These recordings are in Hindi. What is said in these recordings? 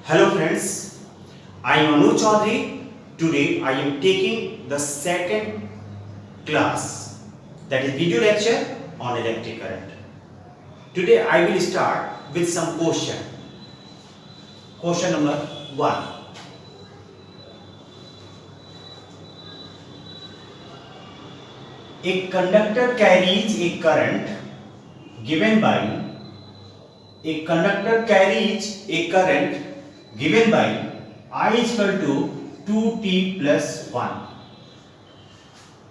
Hello friends, I am Anu Chaudhary. Today I am taking the second class, that is video lecture on electric current. Today I will start with some question. Question number 1. A conductor carries a current given by I is equal to 2t plus 1.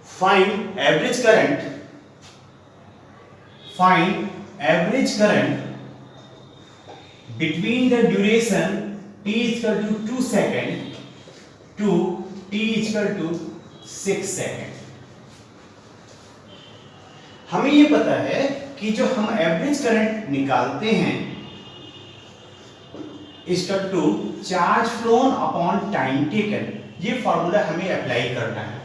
Find average current between the duration t is equal to 2 second to t is equal to 6 second. हमें ये पता है कि जो हम एवरेज करंट निकालते हैं equal to charge flown upon time taken, ये फॉर्मूला हमें अप्लाई करना है.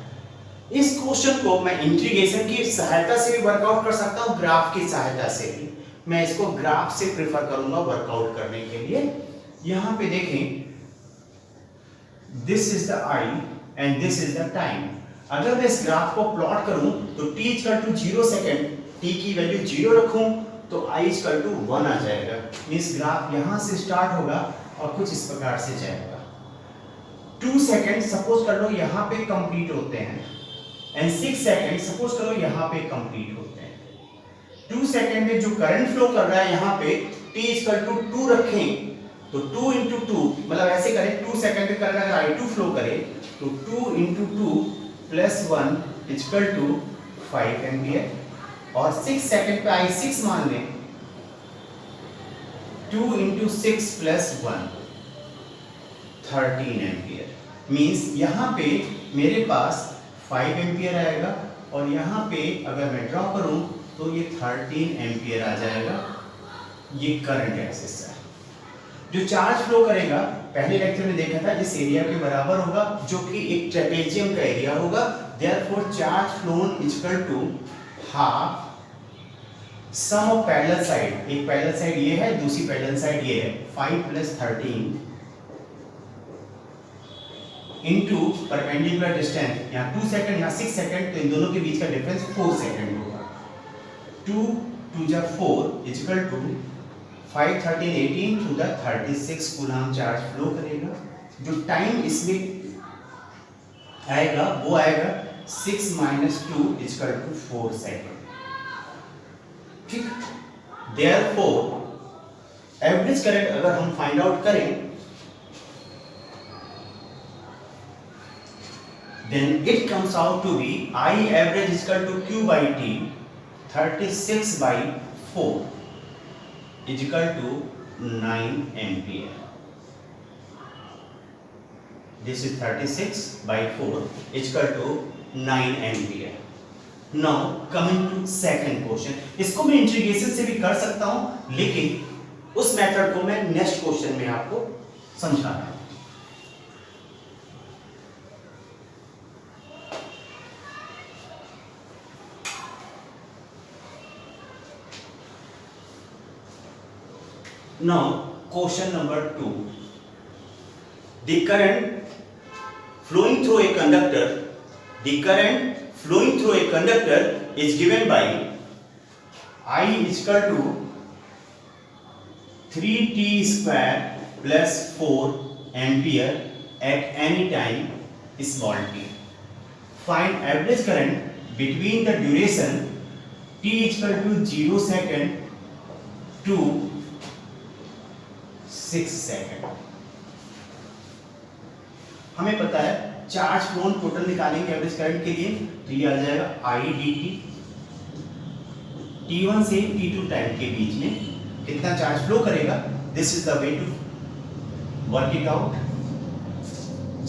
इस क्वेश्चन को मैं इंटीग्रेशन की सहायता से भी वर्कआउट कर सकता हूं, ग्राफ की सहायता से भी. मैं इसको ग्राफ से प्रेफर करूंगा वर्कआउट करने के लिए. यहां पे देखें, this is the I and this is the time. अगर मैं इस ग्राफ को प्लॉट करूं तो t equal to 0 second, t की वैल्यू 0 रखूं तो i इक्वल टू 1 आ जाएगा. मींस ग्राफ यहां से स्टार्ट होगा और कुछ इस प्रकार से जाएगा. 2 सेकंड सपोज कर लो यहां पे कंप्लीट होते हैं एंड 6 सेकंड सपोज करो यहां पे कंप्लीट होते हैं. 2 सेकंड में जो करंट फ्लो कर रहा है यहां पे t इक्वल टू 2 रखें तो 2 into 2 मतलब ऐसे करें, 2 सेकंड में करंट अगर i2 फ्लो करे तो 2 into 2 plus 1 equal to 5 ampere. और 6 सेकंड पे i6 मान लें, 2 into 6 प्लस 1 13 एम्पियर. मींस यहां पे मेरे पास 5 एम्पियर आएगा और यहां पे अगर मैं ड्रॉ करूं तो ये 13 एम्पियर आ जाएगा. ये करंट एक्सिस है. जो चार्ज फ्लो करेगा पहले लेक्चर में देखा था इस एरिया के बराबर होगा जो कि एक ट्रेपेजियम का एरिया होगा. Therefore charge flown equal to half sum of parallel side. एक पैरेलल साइड ये है, दूसरी पैरेलल साइड ये है, 5 प्लस 13 इनटू परपेंडिकुलर डिस्टेंस. यहाँ 2 सेकंड, यहाँ 6 सेकंड, तो इन दोनों के बीच का डिफरेंस 4 सेकंड होगा. 2 2 जा 4 equal to 5 13 18 to the 36 coulomb charge flow करेगा. जो टाइम इसमें आएगा वो आएगा 6 minus 2 इक्वल टू 4 सेकंड. ठीक. देयरफॉर एवरेज करंट अगर हम फाइंड आउट करें then it comes out to be I average is equal to Q by T 36 by 4 is equal to 9 ampere. This is 36 by 4 is equal to 9 ampere. Now coming to second question. इसको मैं इंटीग्रेशन से भी कर सकता हूं लेकिन उस मेथड को मैं नेक्स्ट क्वेश्चन में आपको समझा रहा हूं. Now question number 2. The current flowing through a conductor is given by I is equal to 3t square plus 4 ampere at any time small t. Find average current between the duration t is equal to 0 second to 6 second. हमें पता है चार्ज फ्लोन टोटल निकालेंगे एवरेज करंट के लिए तो ये आ जाएगा I dt. t1 से t2 टाइम के बीच में कितना चार्ज फ्लो करेगा, this is the way to work it out.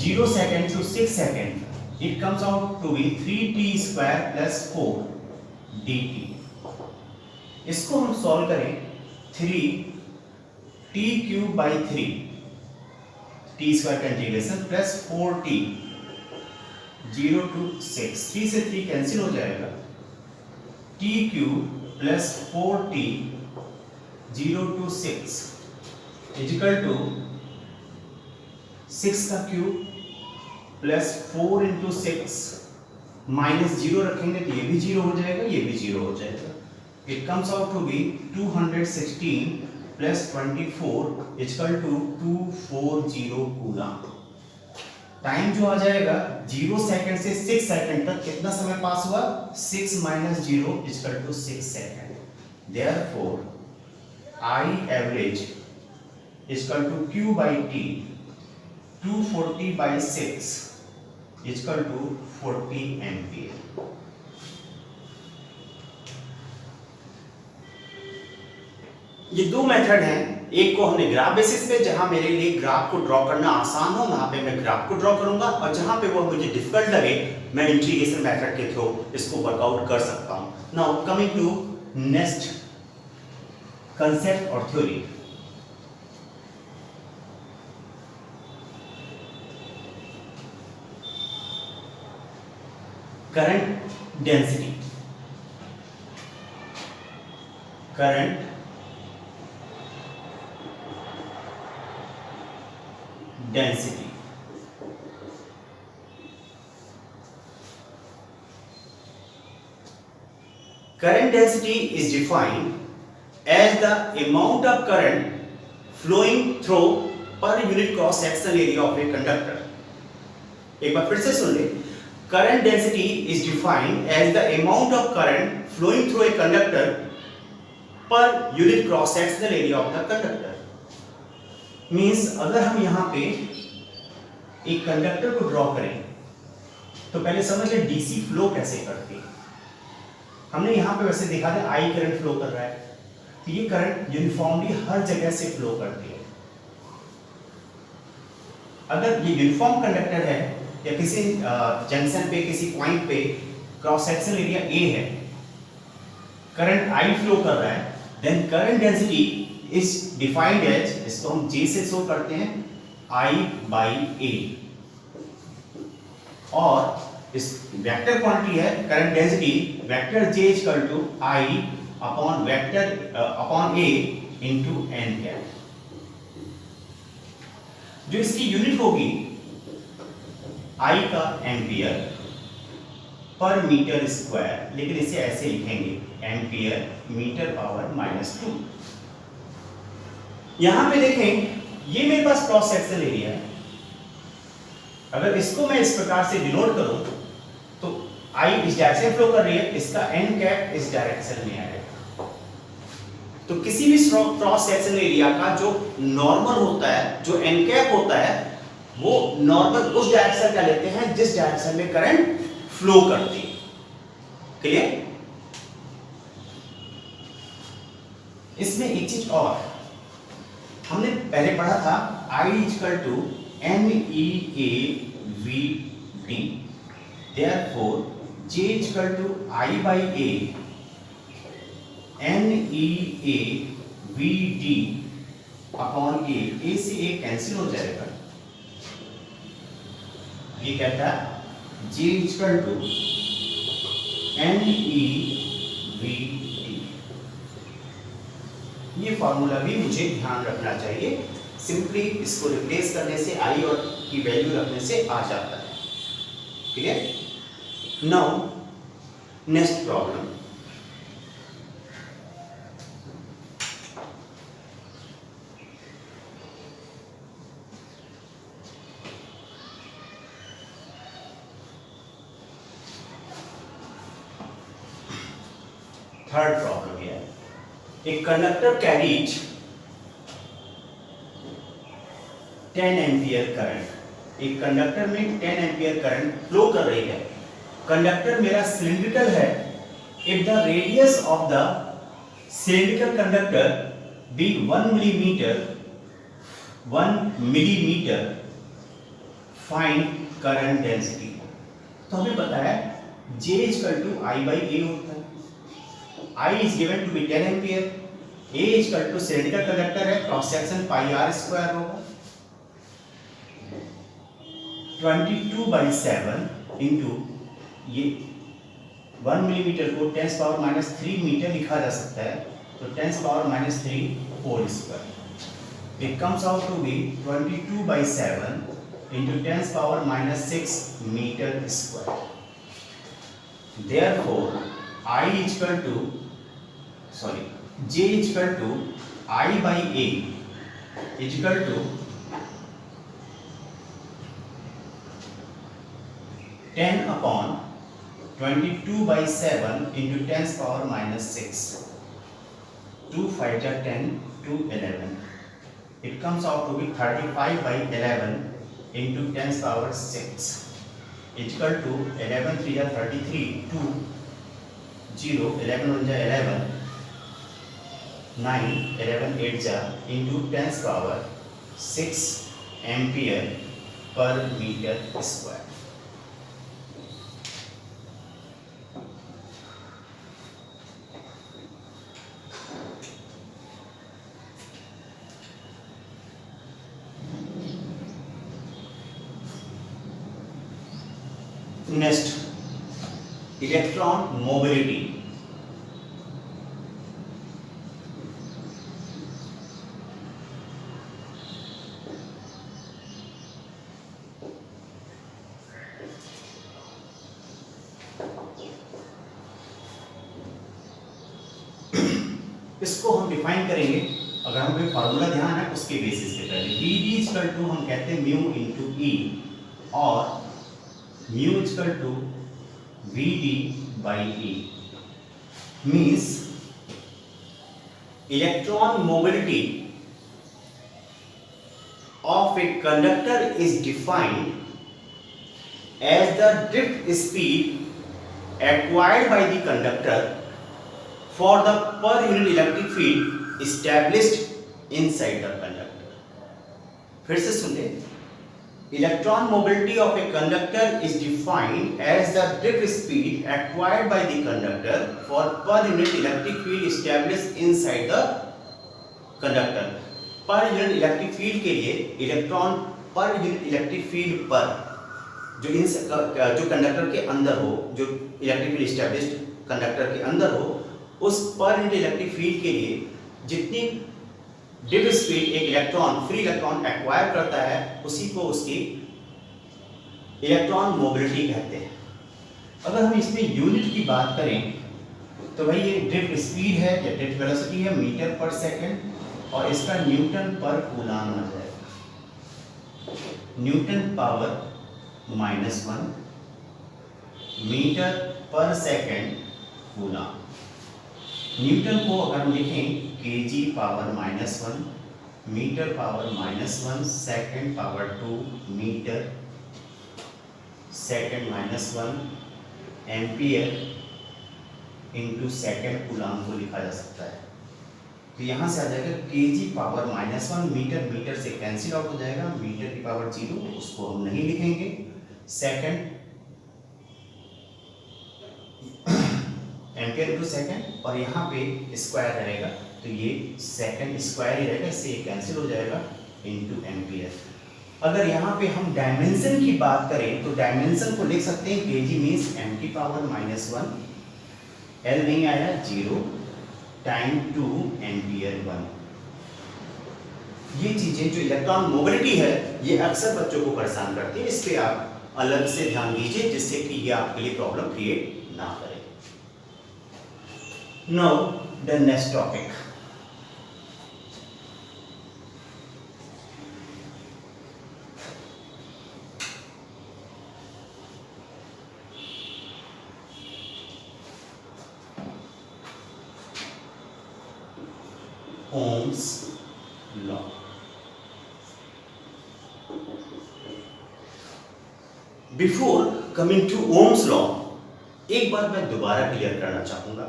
0 second to 6 second it comes out to be 3t square plus 4 dt. इसको हम सॉल्व करें 3 t cube by 3 t square का इंटीग्रेशन प्लस 4t 0 to 6, 3 से 3 कैंसिल हो जाएगा. t cube plus 4t 0 to 6 equal to 6 का क्यूब प्लस 4 इंटू 6 माइनस 0 रखेंगे तो ये भी 0 हो जाएगा, ये भी 0 हो जाएगा। It comes out to be 216 plus 24 equal to 240 coulomb. Time जो आ जाएगा 0 सेकंड से 6 सेकंड तक कितना समय पास हुआ, 6 minus 0 equal to 6 second. Therefore I average equal to Q by T 240 by 6 equal to 40 ampere. ये दो मेथड हैं, एक को हमने ग्राफ बेसिस पे, जहां मेरे लिए ग्राफ को ड्रॉ करना आसान हो वहां पे मैं ग्राफ को ड्रॉ करूंगा, और जहां पे वो मुझे डिफिकल्ट लगे मैं इंटीग्रेशन मेथड के थ्रू इसको वर्कआउट कर सकता हूं। Now coming to next concept और theory. Current density, current density. Current density is defined as the amount of current flowing through per unit cross sectional area of a conductor। एक बार फिर से सुन ले। Current density is defined as the amount of current flowing through a conductor per unit cross sectional area of the conductor। Means अगर हम यहाँ पे एक कंडक्टर को ड्रॉ करें तो पहले समझ ले डीसी फ्लो कैसे करती है। हमने यहाँ पे वैसे देखा था आई करंट फ्लो कर रहा है, तो ये करंट यूनिफॉर्मली हर जगह से फ्लो करती है। अगर ये यूनिफॉर्म कंडक्टर है या किसी जंक्शन पे किसी पॉइंट पे क्रॉस सेक्शनल एरिया ए है, करंट आई फ्लो कर रहा है, then current density is defined as, इसको हम J से शो करते हैं, I by A, और इस वेक्टर क्वांटिटी है current density, vector J equal to I upon vector upon A into n cap. जो इसकी यूनिट होगी I का एम्पियर पर मीटर स्क्वायर, लेकिन इसे ऐसे लिखेंगे एम्पियर मीटर पावर -2। यहां पे देखें ये मेरे पास क्रॉस सेक्शनल एरिया है, अगर इसको मैं इस प्रकार से डिनोट करूं तो I इस डायरेक्शन फ्लो कर रही है, इसका n कैप इस डायरेक्शन में आएगा। तो किसी भी क्रॉस सेक्शनल एरिया का जो नॉर्मल होता है, जो n कैप होता है, वो नॉर्मल उस डायरेक्शन का लेते हैं जिस डायरेक्शन में करंट फ्लो करती है। क्लियर? इसमें एक चीज और हमने पहले पढ़ा था, I equal to NEAVD, therefore J equal to I by A NEAVD upon A से A कैंसिल हो जाएगा। ये कहता है J इक्वल टू NEVD। ये फॉर्मूला भी मुझे ध्यान रखना चाहिए, सिंपली इसको रिप्लेस करने से I और की वैल्यू रखने से आ जाता है। Clear? Now next problem. Third problem है, a conductor carries 10 ampere current. एक कंडक्टर में 10 एम्पियर करंट फ्लो कर रही है। कंडक्टर मेरा सिलिंड्रिकल है। If the radius of the cylindrical conductor be 1 millimetre, find current density. तो हमें पता है J equal to I by A होता है। I is given to be 10 ampere, A equal to cylindrical conductor है, cross section pi r square होगा, 22/7 इंटू ये 1 मिलीमीटर को 10⁻³ मीटर लिखा जा सकता है, तो 10⁻³ whole square. It comes out to be 22/7 into 10 power minus 6 meter square. Therefore, I is equal to J is equal to I by A is equal to 10 upon 22 by 7 into 10 power minus 6. 2 5 are 10, 2 11. It comes out to be 35 by 11 into 10 power 6 equal to 11 3 are 33, 2 0 11 1 are 11, 9 11 8 are into 10 power 6 ampere per meter square. Next, electron mobility. इसको हम डिफाइन करेंगे, अगर हम कोई फार्मूला ध्यान है उसके बेसिस पे पहले Vd इक्वल टू हम कहते हैं म्यू इनटू E और mu equal to Vd by E means electron mobility of a conductor is defined as the drift speed acquired by the conductor for the per unit electric field established inside the conductor. फिर से सुन ले, electron mobility of a conductor is defined as the drift speed acquired by the conductor for per unit electric field established inside the conductor. per unit electric field के लिए electron per unit electric field पर जो कंडक्टर के अंदर हो, जो इलेक्ट्रिक फील्ड एस्टैब्लिश्ड कंडक्टर के अंदर हो, उस पर यूनिट इलेक्ट्रिक फील्ड के लिए जितनी ड्रिफ्ट स्पीड एक इलेक्ट्रॉन फ्री इलेक्ट्रॉन एक्वायर करता है उसी को उसकी इलेक्ट्रॉन मोबिलिटी कहते हैं। अगर हम इसमें यूनिट की बात करें तो भाई ये ड्रिफ्ट स्पीड है या ड्रिफ्ट वेलोसिटी है मीटर पर सेकंड और इसका न्यूटन पर कूलाम आ जाएगा, न्यूटन पावर -1 मीटर पर सेकंड कूलाम। न्यूटन को अगर हम लिखें kg पावर -1 मीटर पावर -1 सेकंड power 2 metre second -1 ampere into second coulomb को लिखा जा सकता है। तो यहाँ से आ जाएगा kg पावर -1 मीटर, मीटर से कैंसिल आउट हो जाएगा, मीटर की पावर 0 उसको हम नहीं लिखेंगे, सेकंड एम्पियर टू सेकंड और यहाँ पे स्क्वायर रहेगा तो ये सेकंड स्क्वायर ही रहेगा, इससे कैंसिल हो जाएगा इनटू एम्पियर। अगर यहाँ पे हम डायमेंशन की बात करें तो डायमेंशन को लिख सकते हैं kg means m⁻⁻⁻⁻⁻⁻⁻⁻⁻⁻⁻⁻⁻⁻⁻⁻⁻⁻⁻⁻⁻⁻⁻⁻⁻⁻⁻⁻⁻⁻⁻⁻⁻ time 2 ampere 1। ये चीजें जो इलेक्ट्रॉन मोबिलिटी है ये अक्सर बच्चों को परेशान करती है, इस पे आप अलग से ध्यान दीजिए जिससे कि ये आपके लिए प्रॉब्लम क्रिएट ना करे। Now the next topic, Ohm's law. Before coming to Ohm's law एक बार मैं दोबारा क्लियर करना चाहूंगा।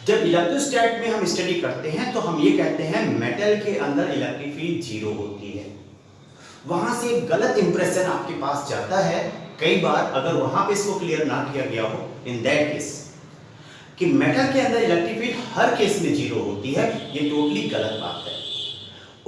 जब इलेक्ट्रोस्टैट में हम स्टडी करते हैं तो हम ये कहते हैं मेटल के अंदर इलेक्ट्रिक फील्ड 0 होती है। वहां से एक गलत इंप्रेशन आपके पास जाता है कई बार, अगर वहां पे इसको क्लियर ना किया गया हो इन दैट केस कि मेटल के अंदर इलेक्ट्रिक फील्ड हर केस में 0 होती है, ये टोटली गलत बात है।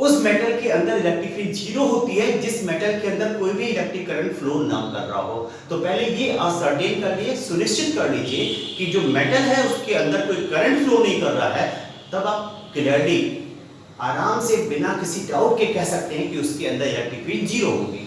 उस मेटल के अंदर इलेक्ट्रिक फील्ड 0 होती है जिस मेटल के अंदर कोई भी इलेक्ट्रिक करंट फ्लो ना कर रहा हो। तो पहले ये असर्टेन कर लिए, सुनिश्चित कर लीजिए कि जो मेटल है उसके अंदर कोई करंट फ्लो नहीं कर रहा है, तब आप क्लियरली आराम से बिना किसी डाउट के कह सकते हैं कि उसके अंदर इलेक्ट्रिक फील्ड 0 होगी।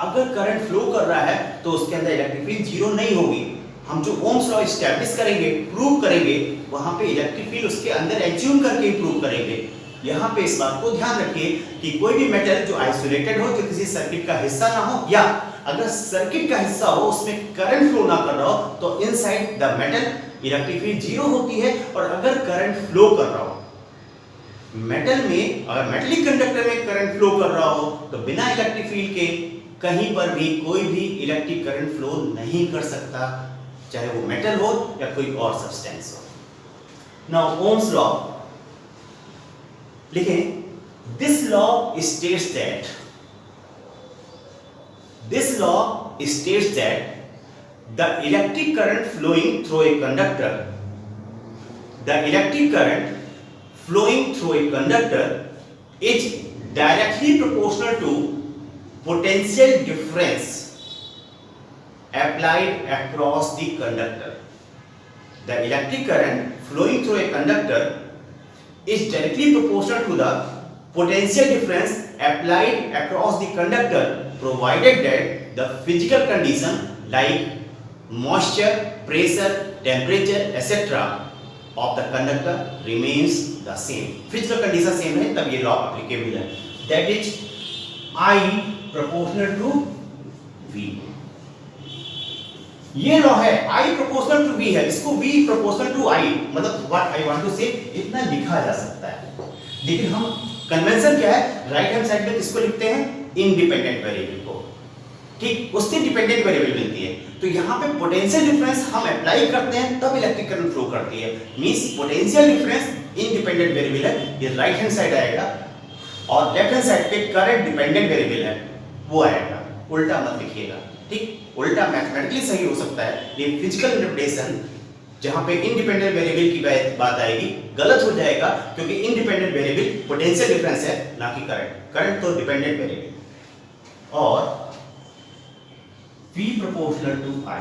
अगर करंट फ्लो कर रहा है तो उसके अंदर इलेक्ट्रिक फील्ड जीरो नहीं होगी। हम जो ओम्स लॉ एस्टैब्लिश करेंगे, प्रूव करेंगे, वहां पे इलेक्ट्रिक फील्ड उसके अंदर एज्यूम करके ही प्रूव करेंगे। यहाँ पे इस बात को ध्यान रखिए कि कोई भी मेटल जो आइसोलेटेड हो, जो किसी सर्किट का हिस्सा ना हो, या अगर सर्किट का हिस्सा हो उसमें करंट फ्लो ना कर रहा हो, तो inside the metal electric field zero होती है। और अगर करंट फ्लो कर रहा हो मेटल में, अगर मेटलिक कंडक्टर में करंट फ्लो कर रहा हो, तो बिना इलेक्ट्रिक फील्ड के कहीं पर भी कोई भी इलेक्ट्रिक करंट फ्लो नहीं कर सकता, चाहे वो मेटल हो या कोई और सब्सटेंस हो। नाउ ओम्स लॉ लिखें। This law states that the electric current flowing through a conductor is directly proportional to potential difference applied across the conductor. The electric current flowing through a conductor is directly proportional to the potential difference applied across the conductor, provided that the physical condition like moisture, pressure, temperature, etc. of the conductor remains the same. Physical condition same है तब ये law applicable है. That is I proportional to V. ये लॉ है I proportional to V है, इसको V proportional to I, मतलब what I want to say इतना लिखा जा सकता है। लेकिन हम कन्वेंशन क्या है, राइट हैंड साइड में किसको लिखते हैं, इंडिपेंडेंट वेरिएबल को, ठीक, उससे डिपेंडेंट वेरिएबल मिलती है। तो यहाँ पे पोटेंशियल डिफरेंस हम अप्लाई करते हैं तब इलेक्ट्रिक करंट फ्लो करती है। Means potential difference independent variable है, ये राइट हैंड साइड आएगा, और लेफ्ट हैंड साइड पे करंट डिपेंडेंट वेरिएबल है वो आएगा। उल्टा मत लिखिएगा, ठीक, उल्टा मैथमेटिकली सही हो सकता है, लेकिन फिजिकल इंटरप्रिटेशन जहां पे इंडिपेंडेंट वेरिएबल की बात आएगी गलत हो जाएगा, क्योंकि इंडिपेंडेंट वेरिएबल पोटेंशियल डिफरेंस है ना कि करंट। करंट तो डिपेंडेंट वेरिएबल। और V proportional to I,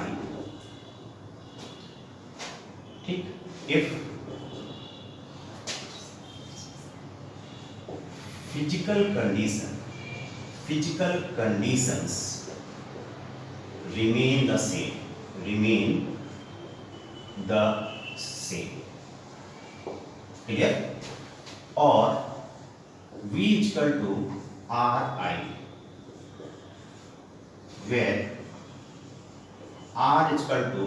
ठीक, if physical conditions remain the same, clear, और V is equal to Ri, where R is equal to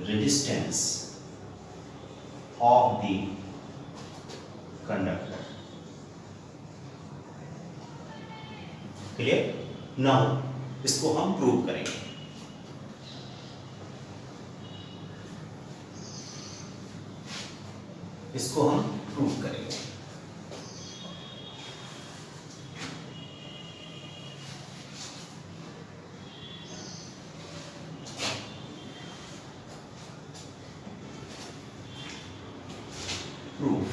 resistance of the conductor. Clear? Now इसको हम प्रूव करेंगे। इसको हम प्रूव करेंगे। प्रूफ,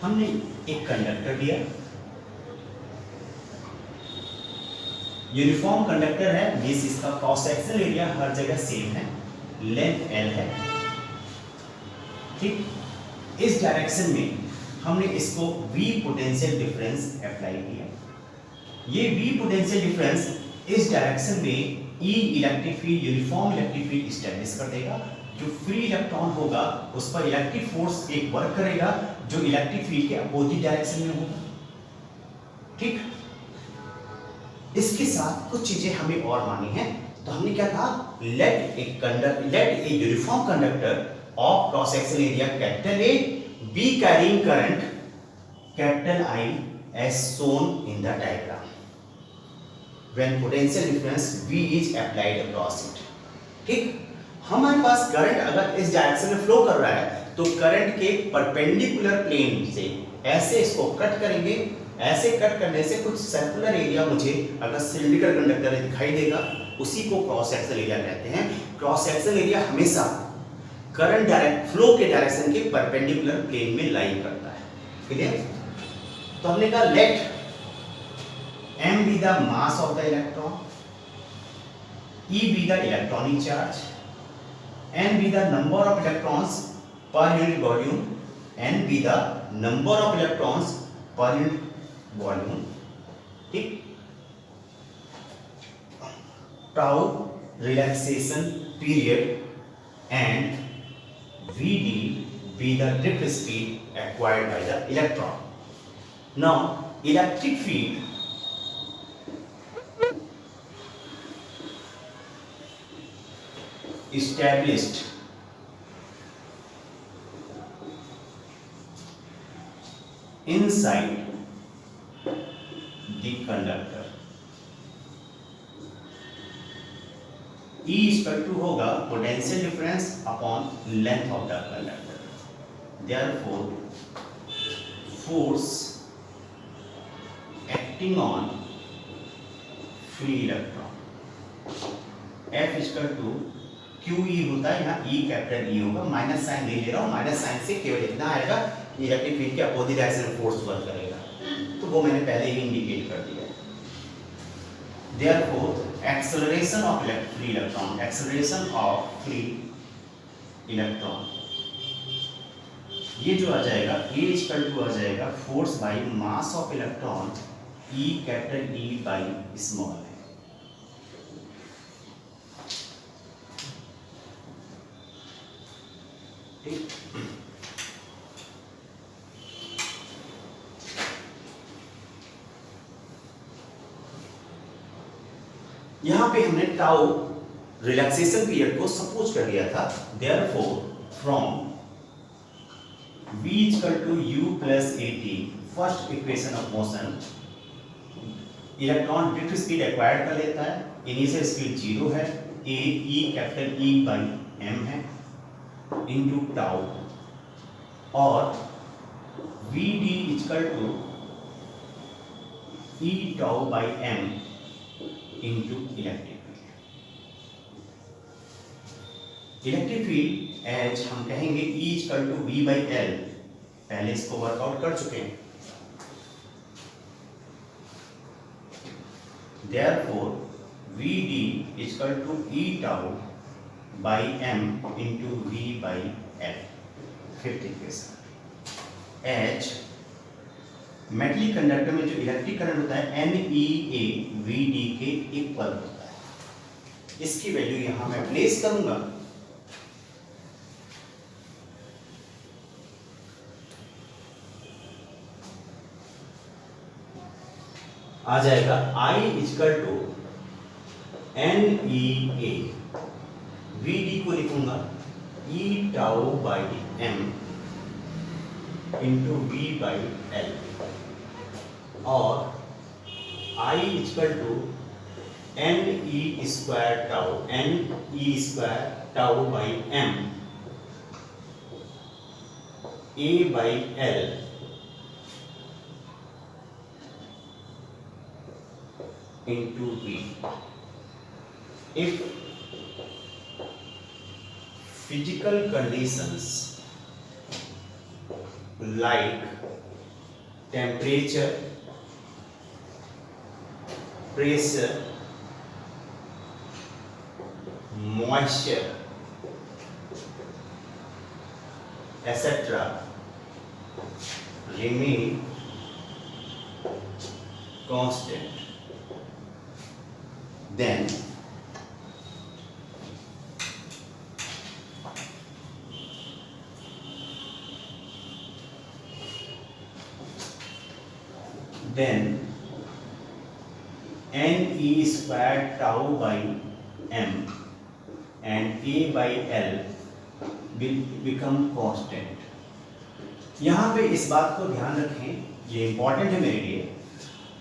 हमने एक कंडक्टर लिया, यूनिफॉर्म कंडक्टर है, मींस इसका क्रॉस सेक्शनल एरिया हर जगह सेम है, लेंथ L है, ठीक। इस डायरेक्शन में हमने इसको V पोटेंशियल डिफरेंस अप्लाई किया। ये V पोटेंशियल डिफरेंस इस डायरेक्शन में E electric field, uniform electric field establish कर देगा। जो फ्री इलेक्ट्रॉन होगा उस पर इलेक्ट्रिक फोर्स एक वर्क करेगा जो इलेक्ट्रिक फील्ड के अपोजिट डायरेक्शन में होगा, ठीक। इसके साथ कुछ चीजें हमें और मानी है, तो हमने क्या कहा, let a uniform conductor of cross section area capital A be carrying current capital I as shown in the diagram when potential difference V is applied across it, ठीक। हमारे पास करंट अगर इस डायरेक्शन में फ्लो कर रहा है तो करंट के परपेंडिकुलर प्लेन से ऐसे इसको कट करेंगे। ऐसे कट करने से कुछ सर्कुलर एरिया मुझे अगर सिलिंड्रिकल कंडक्टर दिखाई देगा, उसी को क्रॉस सेक्शनल एरिया कहते हैं। क्रॉस सेक्शनल एरिया हमेशा करंट डायरेक्ट फ्लो के डायरेक्शन के परपेंडिकुलर प्लेन में लाई करता है, क्लियर। तो हमने कहा late m be the mass of the electron, E be the electronic charge, n be the number of electrons per unit volume, n be the number of electrons per unit volume, ठीक, tau relaxation period and Vd be the drift speed acquired by the electron. Now electric field established inside the conductor E equal to होगा potential difference upon length of the conductor, therefore force acting on free electron F equal to q e होता है, यहाँ ई कैपिटल ई होगा, माइनस साइन नहीं ले रहा हूँ, माइनस साइन से केवल इतना आएगा इलेक्ट्रिक फील्ड के अपोजिट डायरेक्शन में फोर्स वर्क करेगा, तो वो मैंने पहले ही इंडिकेट कर दिया। Therefore, acceleration of free electron, acceleration of free electron, ये जो आ जाएगा A इक्वल टू आ जाएगा force by mass of electron E capital E by small है। ठीक, यहां पे हमने टाउ रिलैक्सेशन पीरियड को सपोज कर लिया था, therefore from v equal to u plus at, first equation of motion, electron drift speed acquired कर लेता है, इनिशियल स्पीड 0 है, a e capital E by m है इनटू टाउ, और vd equal to e tau by m into electric field. Electric field as हम कहेंगे E equal to V by L, पहले इसको वर्कआउट कर चुके हैं, therefore Vd equal to E tau by M into V by L। Fifth equation as metallic conductor में जो इलेक्ट्रिक करंट होता है NEA VD के इक्वल होता है, इसकी वैल्यू यहां मैं प्लेस करूंगा, आ जाएगा I equal to NEA, VD को लिखूंगा E tau by M into V by L, और I equal to NE square tau, NE square tau by M A by L into V। If physical conditions like temperature, pressure, moisture, etc. remain constant, then NE square tau by M and A by L will become constant। यहाँ पे इस बात को ध्यान रखें, ये इंपॉर्टेंट है मेरे लिए।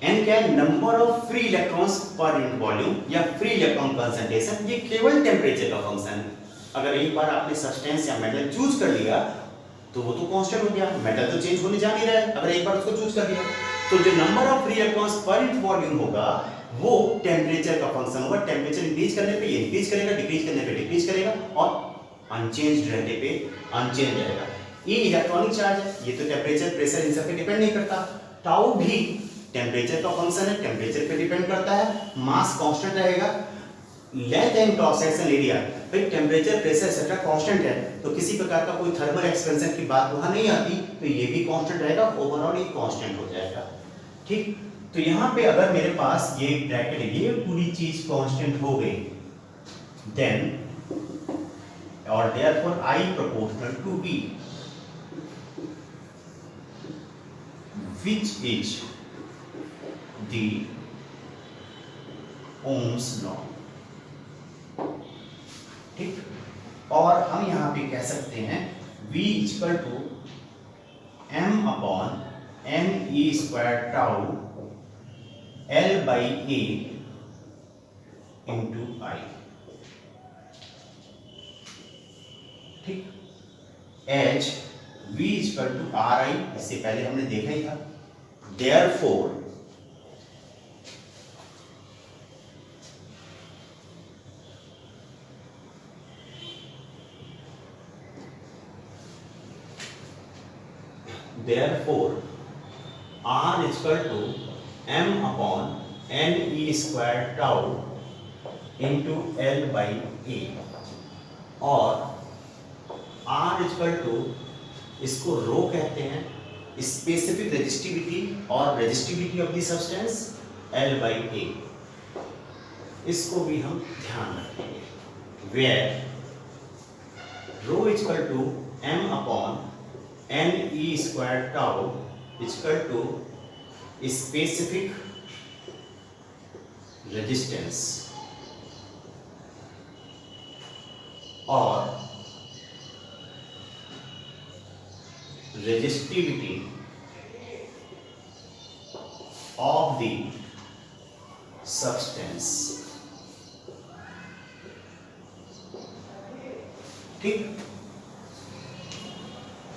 N क्या है? Number of free electrons per unit volume या फ्री इलेक्ट्रॉन कंसंट्रेशन, ये केवल टेम्परेचर का फंक्शन है। अगर एक बार आपने सब्सटेंस या मेटल चूज कर लिया तो वो तो कांस्टेंट हो गया, मेटल तो चेंज होने जा नहीं रहा है अगर एक बार उसको चूज कर लिया। तो जो number of free electrons per unit volume होगा वो टेम्परेचर का फंक्शन होगा। टेम्परेचर इंक्रीज करने पे ये इंक्रीज करेगा, डिक्रीज करने पे डिक्रीज करेगा, और अनचेंज्ड रहने पे अनचेंज रहेगा। ये इलेक्ट्रॉनिक चार्ज है, ये तो टेम्परेचर प्रेशर इन सब पे डिपेंड नहीं करता। टाउ भी टेम्परेचर का फंक्शन है, टेम्परेचर पे डिपेंड करता है। मास कांस्टेंट रहेगा, length and cross section area, भाई टेम्परेचर प्रेशर एक्सेट्रा कांस्टेंट है तो किसी प्रकार का कोई थर्मल एक्सपेंशन की बात वहां नहीं आती, तो ये भी कांस्टेंट रहेगा, ओवरऑल ये कांस्टेंट हो जाएगा। ठीक, तो यहाँ पे अगर मेरे पास ये ब्रैकेट ये पूरी चीज कांस्टेंट हो गई, देन और therefore I proportional to V, which is the Ohm's law। ठीक, और हम यहाँ पे कह सकते हैं V equal to m upon n e square tau L by A into I। ठीक, H V equal to R I, इससे पहले हमने देखा ही था। Therefore R is equal to m upon n e square tau into L by A, और R is equal to, इसको रो कहते हैं, स्पेसिफिक रेजिस्टिविटी और resistivity of the substance L by A, इसको भी हम ध्यान रखेंगे। Where rho is equal to m upon n e square tau equal to specific resistance और रेजिस्टिविटी ऑफ द सब्सटेंस। ठीक,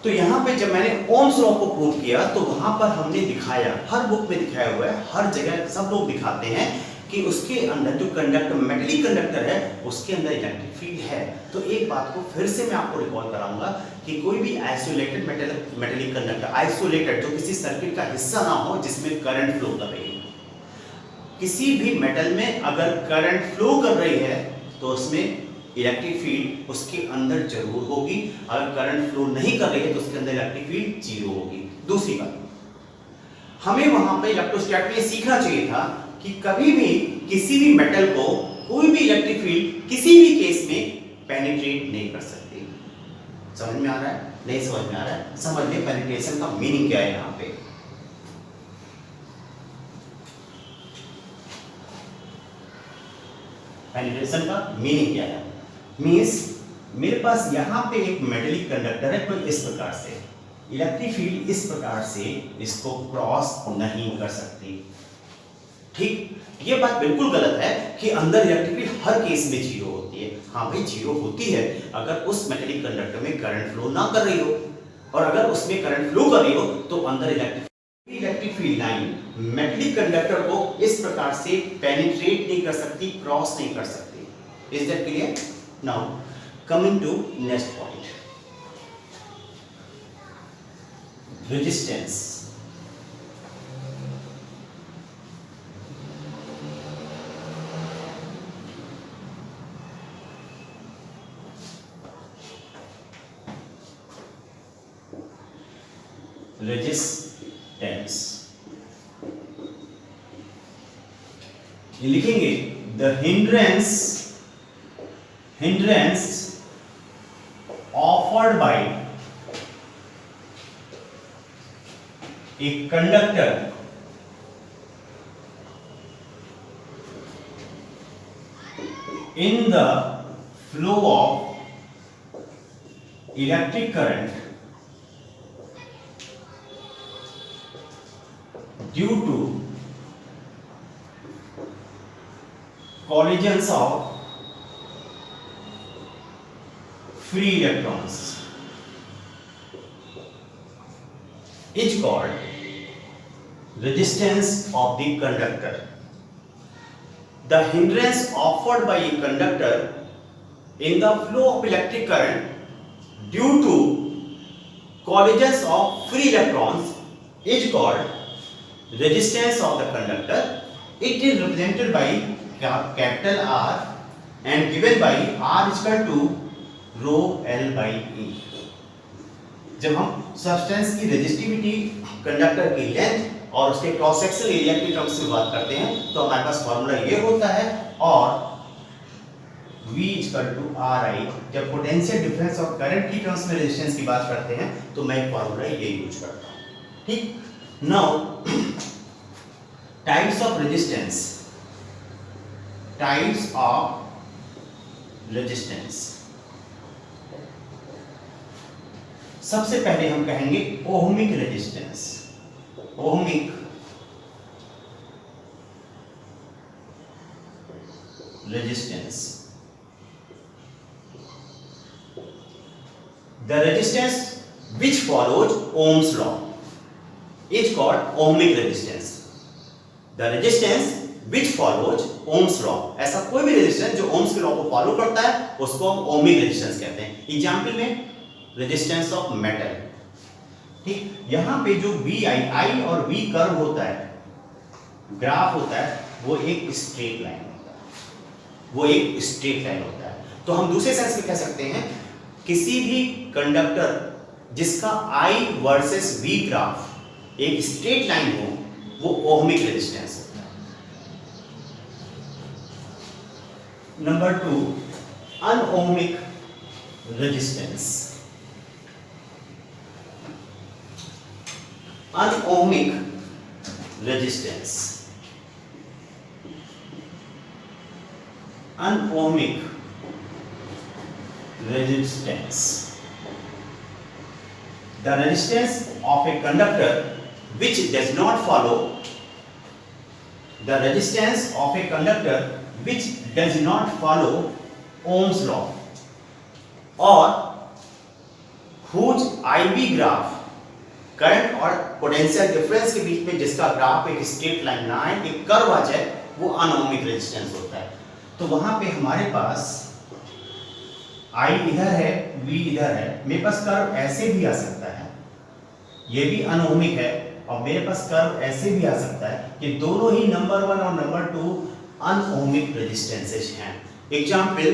तो यहां पे जब मैंने ओम्स लॉ को प्रूव किया तो वहां पर हमने दिखाया, हर बुक में दिखाया हुआ है, हर जगह सब लोग दिखाते हैं कि उसके अंदर जो कंडक्टर मेटेलिक कंडक्टर है उसके अंदर इलेक्ट्रिक फील्ड है। तो एक बात को फिर से मैं आपको रिकॉल कराऊंगा कि कोई भी आइसोलेटेड मेटेलिक कंडक्टर, आइसोलेटेड जो किसी सर्किट का हिस्सा ना हो जिसमें करंट फ्लो कर रही है, किसी भी मेटल में अगर करंट फ्लो कर रही है तो उसमें इलेक्ट्रिक फील्ड उसके अंदर जरूर होगी, अगर करंट फ्लो नहीं कर रही है तो उसके अंदर इलेक्ट्रिक फील्ड जीरो होगी। दूसरी बात, हमें वहां पे इलेक्ट्रोस्टैट में सीखना चाहिए था कि कभी भी किसी भी मेटल को कोई भी इलेक्ट्रिक फील्ड किसी भी केस में पेनिट्रेट नहीं कर सकती। समझ में आ रहा है? नहीं समझ में आ रहा है? समझ ले पेनिट्रेशन का मीनिंग क्या है। यहां पे पेनिट्रेशन का मीनिंग क्या है? मींस मेरे पास यहां पे एक मेटेलिक कंडक्टर है, कोई इस प्रकार से इलेक्ट्रिक फील्ड इस प्रकार से इसको क्रॉस नहीं कर सकती। ठीक, ये बात बिल्कुल गलत है कि अंदर इलेक्ट्रिक फील्ड हर केस में जीरो होती है। हाँ भाई जीरो होती है अगर उस मेटेलिक कंडक्टर में करंट फ्लो ना कर रही हो, और अगर उसमें करंट फ्लो कर रही हो तो अंदर electric field line metallic conductor को इस प्रकार से पेनिट्रेट नहीं कर सकती, क्रॉस नहीं कर सकती। Is that clear? Now coming to next point, resistance. Resistance ये लिखेंगे the hindrance offered by a conductor in the flow of electric current due to collisions of free electrons is called resistance of the conductor. The hindrance offered by a conductor in the flow of electric current due to collisions of free electrons is called resistance of the conductor. It is represented by capital R and given by R is equal to rho L by E। जब हम सब्सटेंस की रेजिस्टिविटी, कंडक्टर की लेंथ और उसके क्रॉस सेक्शनल एरिया की टर्म्स में बात करते हैं तो हमारे पास फॉर्मूला ये होता है, और V equal to R I. जब पोटेंशियल डिफरेंस और करंट की टर्म्स में रेजिस्टेंस की बात करते हैं तो मैं फॉर्मूला ये यूज करता हूं। ठीक, now types of resistance, types of resistance. सबसे पहले हम कहेंगे ohmic resistance. Ohmic resistance, the resistance which follows Ohm's law is called ohmic resistance। the resistance which follows Ohm's law, ऐसा कोई भी रेजिस्टेंस जो ओम्स के लॉ को फॉलो करता है उसको हम ओहमिक रेजिस्टेंस कहते हैं। एग्जांपल में रेजिस्टेंस ऑफ मेटल। ठीक, यहां पे जो वी आई और वी कर्व होता है, ग्राफ होता है, वो एक स्ट्रेट लाइन होता है, वो एक स्ट्रेट लाइन होता है। तो हम दूसरे सेंस में कह सकते हैं किसी भी कंडक्टर जिसका I वर्सेस V ग्राफ एक स्ट्रेट लाइन हो वो ओहमिक रेजिस्टेंस होता है। Number 2, unohmic resistance. Unohmic resistance, unohmic resistance, the resistance of a conductor which does not follow, the resistance of a conductor which does not follow Ohm's law or whose IV graph, current और पोटेंशियल डिफरेंस के बीच में जिसका ग्राफ एक स्ट्रेट लाइन ना आए, एक कर्व आ जाए, वो अनओहमिक रेजिस्टेंस होता है। तो वहां पे हमारे पास I इधर है, V इधर है, मेरे पास कर्व ऐसे भी आ सकता है, ये भी अनओहमिक है, और मेरे पास कर्व ऐसे भी आ सकता है कि दोनों ही नंबर 1 और नंबर 2 अनओहमिक रेजिस्टेंसेस हैं। Example,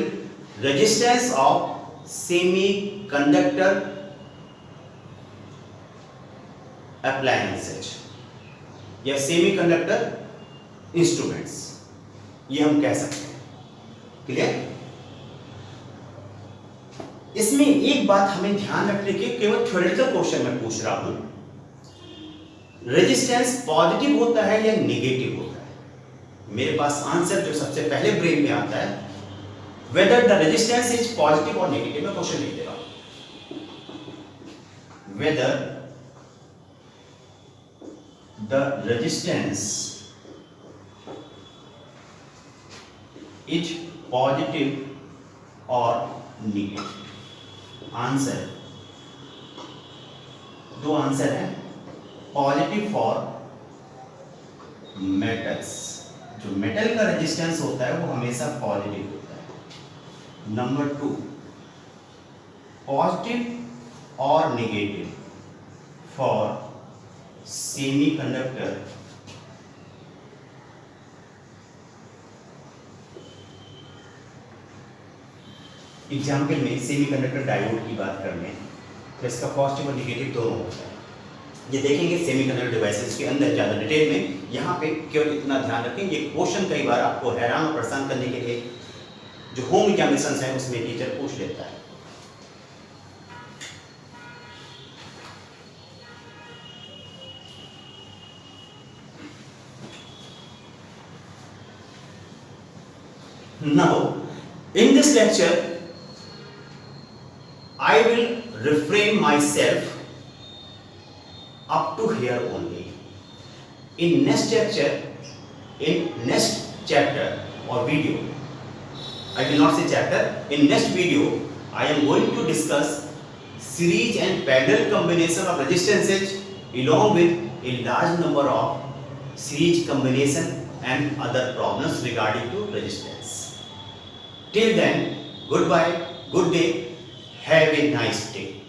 resistance of semi conductor appliances या सेमी कंडक्टर इंस्ट्रूमेंट्स, ये हम कह सकते हैं। क्लियर? इसमें एक बात हमें ध्यान रखने की, केवल थ्योरेटिकल क्वेश्चन में पूछ रहा हूं, रेजिस्टेंस पॉजिटिव होता है या नेगेटिव होता है? मेरे पास आंसर जो सबसे पहले ब्रेन में आता है, whether the resistance is positive और नेगेटिव। मैं क्वेश्चन लिख दे रहा हूं, whether the resistance is positive और नेगेटिव। आंसर, दो आंसर है, पॉजिटिव फॉर मेटल्स, जो मेटल का रेजिस्टेंस होता है वो हमेशा पॉजिटिव होता है। नंबर 2, पॉजिटिव और negative for semi conductor example में सेमीकंडक्टर डायोड की बात कर लें तो इसका पॉजिटिव और नेगेटिव दोनों होता है। ये देखेंगे सेमीकंडक्टर डिवाइसेस के अंदर ज़्यादा डिटेल में। यहाँ पे केवल इतना ध्यान रखें, ये क्वेश्चन कई बार आपको हैरान और परेशान करने के लिए जो होम एग्जामिनेशंस हैं उसमें टीचर पूछ लेता है। Now, in this lecture, I will refrain myself up to here only. In next lecture, in next chapter or video, I will not say chapter, in next video, I am going to discuss series and parallel combination of resistances along with a large number of series combination and other problems regarding to resistance. Till then, goodbye, good day, have a nice day.